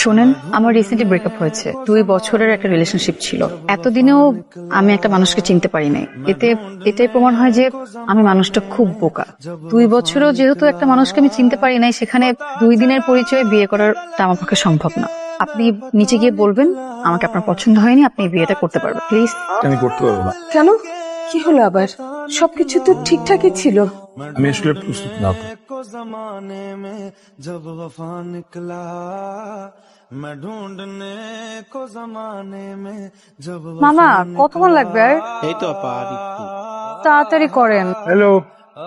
শোনেন, আমার recently breakup হয়েছে। 2 বছরের একটা রিলেশনশিপ ছিল। এতদিনেও আমি একটা মানুষকে চিনতে পারি নাই। এটাই প্রমাণ হয় যে আমি মানুষটা খুব বোকা। 2 বছরেও যেহেতু একটা মানুষকে আমি চিনতে পারি নাই, সেখানে 2 দিনের পরিচয়ে বিয়ে করাটা আমার পক্ষে সম্ভব না। আপনি নিচে গিয়ে বলবেন আমাকে আপনার পছন্দ হয়নি, আপনি বিয়েটা করতে পারবেন প্লিজ। আমি করতে পারবো না। কেন, কি হলো আবার? সবকিছু তো ঠিকঠাকই ছিল। আমি আসলে প্রস্তুত না। মামা কতক্ষণ লাগবে? আর এই তো আপা আর একটু। তাড়াতাড়ি করেন। হ্যালো,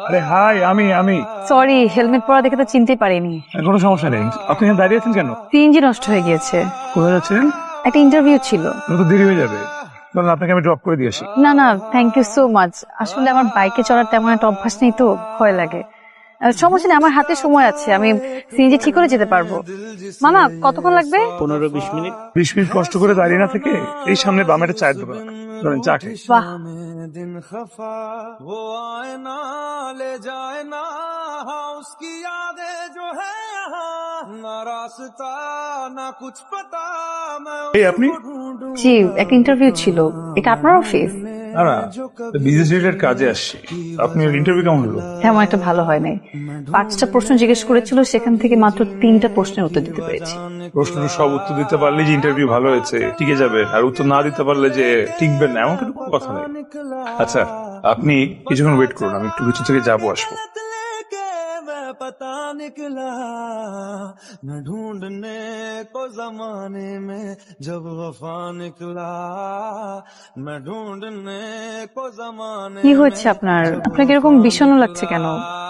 আরে হাই, আমি সরি, হেলমেট পরা দেখে তো চিনতে পারিনি। কোনো সমস্যা নেই। আপনি এখানে দাঁড়িয়ে আছেন কেন? সিএনজি নষ্ট হয়ে গিয়েছে। কোথায় যাচ্ছেন? একটা ইন্টারভিউ ছিল। তো দেরি হয়ে যাবে। বলুন, আপনাকে আমি ড্রপ করে দিয়ে আসি। না না, থ্যাংক ইউ সো মাচ। আসলে আমার বাইকে চড়ার তেমন একটা অভ্যাস নেই, তো ভয় লাগে। সমস্যা নেই, আমার হাতে সময় আছে, আমি সিএনজি ঠিক করে যেতে পারবো। মামা কতক্ষণ লাগবে? 15-20 মিনিট। 20 মিনিট কষ্ট করে দাঁড়িয়ে না থেকে এই সামনে বামে একটা চায়ের দোকান, ধরেন চা খাই। বাহ, এই আপনি? জি, একটা ইন্টারভিউ ছিল। এটা আপনার অফিস? না না, বিজনেস রিলেটেড কাজে আসছি। আপনি ইন্টারভিউ কেমন হলো? তেমন একটা ভালো হয় নাই। 5টা প্রশ্ন জিজ্ঞেস করেছিল, সেখান থেকে মাত্র 3টা প্রশ্নের উত্তর দিতে পেরেছি। প্রশ্নের সব উত্তর দিতে পারলে যে ইন্টারভিউ ভালো হয়েছে, টিকে যাবে, আর উত্তর না দিতে পারলে যে টিকবেন না, এমন কোনো কথা নেই। আচ্ছা, আপনি কিছুক্ষণ ওয়েট করুন, আমি একটু কিছু থেকে যাবো আসবো। पता निकला न ढूंढने को जमाने में जब वफा निकला मैं ढूंढने को जमाने। কি হচ্ছে আপনার? আপনাকে এরকম বিষণ্ণ লাগছে কেন?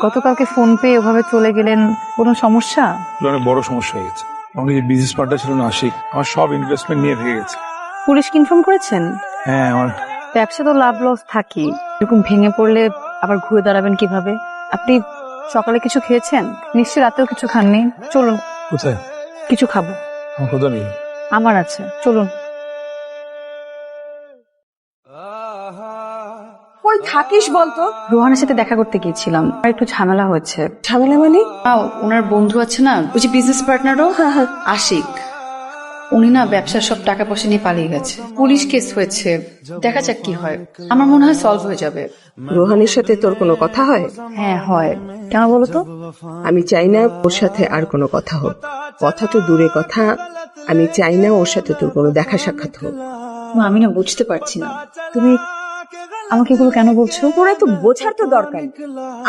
গতকালকে ফোন পেয়ে ওভাবে চলে গেলেন, কোনো সমস্যা? অনেক বড় সমস্যা হয়ে গেছে। আমাকে যে বিজনেস পার্টনার ছিল না আশিক, আমার সব ইনভেস্টমেন্ট নিয়ে ভেঙে গেছে। পুলিশকে ইনফর্ম করেছেন? হ্যাঁ, আমার ব্যবসা তো লাভ লস থাকি, এরকম ভেঙে পড়লে আবার ঘুরে দাঁড়াবেন কিভাবে? আপনি সকালে কিছু খেয়েছেন? নিশ্চয়ই রাতেও কিছু খাননি। চলুন, কোথায়? কিছু খাবো। আমার কথা নেই। আমার আছে, চলুন। কই থাকিস বলতো? রোহানের সাথে দেখা করতে গিয়েছিলাম, আর একটু ঝামেলা হয়েছে। ঝামেলা মানে? ওনার বন্ধু আছে না, ওই যে বিজনেস পার্টনারও, আশিক, উনি না ব্যবসার সব টাকা পয়সা নিয়ে পালিয়ে গেছে। পুলিশ কেস হয়েছে, দেখা যাক কি হয়। আমার মনে হয় সলভ হয়ে যাবে। রোহানের সাথে তোর কোনো কথা হয়? হ্যাঁ হয়। কেন বলো তো? আমি চাই না ওর সাথে আর কোনো কথা হোক। কথা তো দূরে কথা, আমি চাই না ওর সাথে তোর কোনো দেখা সাক্ষাৎ হোক। আমি না বুঝতে পারছি না, তুমি আমাকে এগুলো কেন বলছো? তোরা তো বোঝার তো দরকার নেই।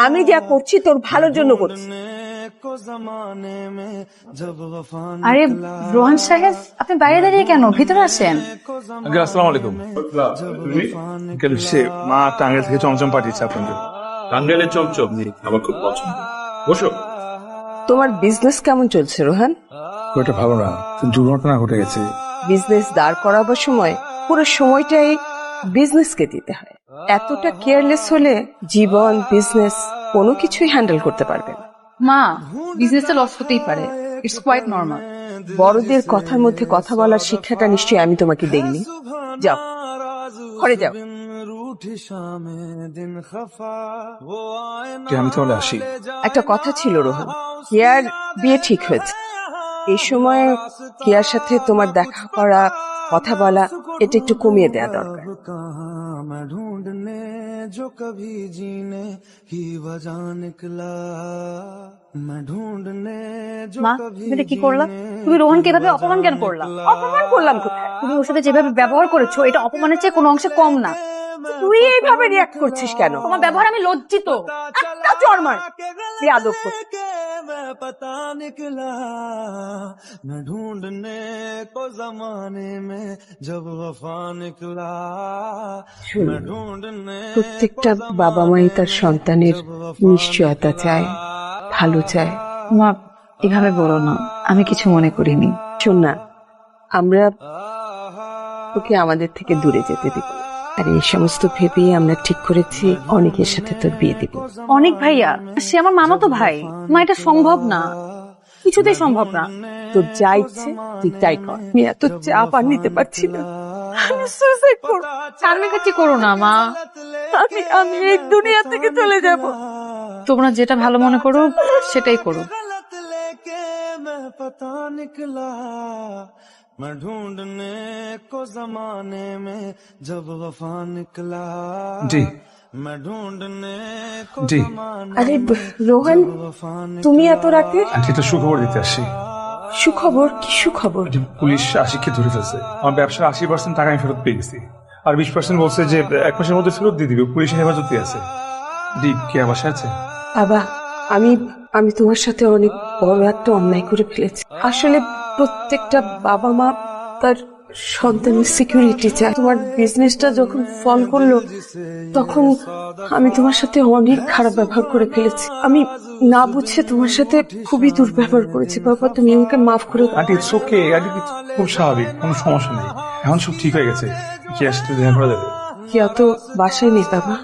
আমি যা করছি তোর ভালোর জন্য করছি। আরে রোহান সাহেব, আপনি বাইরে দাঁড়িয়ে কেন? ভিতরে আসেন। আঙ্কেল আসসালামু আলাইকুম। আঙ্কেল, সে মা টাঙ্গাইল থেকে চমচম পাঠিয়েছে আপনাদের। টাঙ্গাইলের চমচম আমার খুব পছন্দ। বসো। তোমার বিজনেস কেমন চলছে রোহান? খুব একটা ভালো না, দুর্ঘটনা ঘটে গেছে। বিজনেস দাঁড় করাবার সময় পুরো সময়টাই বিজনেসকে দিতে হয়। এতটা কেয়ারলেস হলে জীবন, বিজনেস কোনো কিছুই হ্যান্ডেল করতে পারবে না। মা, বিজনেসে লস হতেই পারে, ইটস কোয়াইট নরমাল। বড়দের কথার মধ্যে কথা বলার শিক্ষাটা নিশ্চয়ই আমি তোমাকে দেইনি। যাও, ঘরে যাও। আমি তাহলে আসি। একটা কথা ছিল রোহন, কেয়ার বিয়ে ঠিক হয়েছে। এই সময় কেয়ার সাথে তোমার দেখা করা, কথা বলা, এটা একটু কমিয়ে দেওয়া দরকার। মা, তুমি কি করলা? তুমি রোহনকে এভাবে অপমান কেন করলা? অপমান করলাম কোথায়? তুমি ওর সাথে যেভাবে ব্যবহার করেছো, এটা অপমানের চেয়ে কোনো অংশে কম না। তুই এইভাবে রিয়াক্ট করছিস কেন? তোমার ব্যবহার আমি লজ্জিত। একটা চড় মার। বেয়াদব করছিস। पता निकला न ढूंढने को जमाने में जब वफा निकला न ढूंढने। প্রত্যেকটা বাবা মাই তার সন্তানের নিশ্চয়তা চায়, ভালো চায়। মা, এভাবে বলো না, আমি কিছু মনে করিনি। শোন না, আমরা তোকে আমাদের থেকে দূরে যেতে দিব, আর এই সমস্ত ভেবেই আমরা ঠিক করেছি অনেকের সাথে তোর বিয়ে দিব। অনেক ভাইয়া, সে আমার মামাতো ভাই। মা, এটা সম্ভব না, কিছুতেই সম্ভব না। তোর যা ইচ্ছে তুই তাই কর। আমি এত চাপ আর নিতে পারছি না, আমি সুইসাইড করব। কান্নাকাটি করো না মা, আমি এই দুনিয়া থেকে চলে যাব। তোমরা যেটা ভালো মনে করো সেটাই করো। पता निकला मैं ढूंढने को जमाने में जब वफा निकला জি मैं ढूंढने को জি जमाने আরে রোহান, वफा তুমি এত রাতে? আন্টি একটা সুখবর দিতে আসছি। সুখবর? কি সুখবর? যে পুলিশ আশিককে ধরে ফেলছে। আমার ব্যবসার 80% টাকা আমি ফেরত পেয়ে গেছি, আর 20% বলছে যে 1 মাসের মধ্যে ফেরত দিয়ে দিবে। পুলিশের হেফাজতে আছে। জি কি আবাসা আছে? বাবা, আমি আমি তোমার সাথে অনেক বড় একটা অন্যায় করে ফেলেছি। আসলে প্রত্যেকটা বাবা মা তার সন্তানের সিকিউরিটি চায়। তোমার বিজনেসটা যখন ফল করলো তখন আমি তোমার সাথে অনেক খারাপ ব্যবহার করে ফেলেছি। আমি না বুঝে তোমার সাথে খুবই দুর্ব্যবহার করেছি। বাবা, তুমি আমাকে মাফ করে দাও। আন্টি ইটস ওকে, আন্টি খুব স্বাভাবিক, কোনো সমস্যা নেই। এখন সব ঠিক হয়ে গেছে। কি আসতে দেখা করে দেবে? কি অত বাসায় নেই বাবা,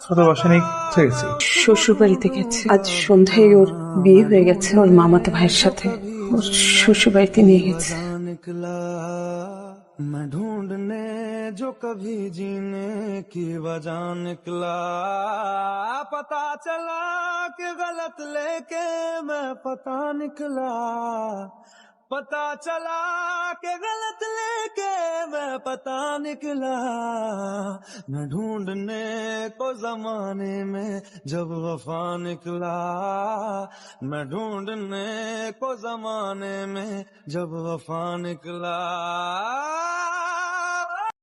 ছোট বাসা নেই, কোথায় গেছি? শ্বশুর বাড়িতে গেছে। আজ সন্ধ্যায় ওর বিয়ে হয়ে গেছে ওর মামাতো ভাইয়ের সাথে। ওর শ্বশুর বাড়িতে নিয়ে গেছে। निकला मैं ढूंढने जो कभी जीने की वजह निकला पता चला कि गलत लेके मैं पता निकला पता चला कि गलत लेके मैं पता निकला मैं ढूंढने को जमाने में जब वफा निकला मैं ढूंढने को जमाने में जब वफा निकला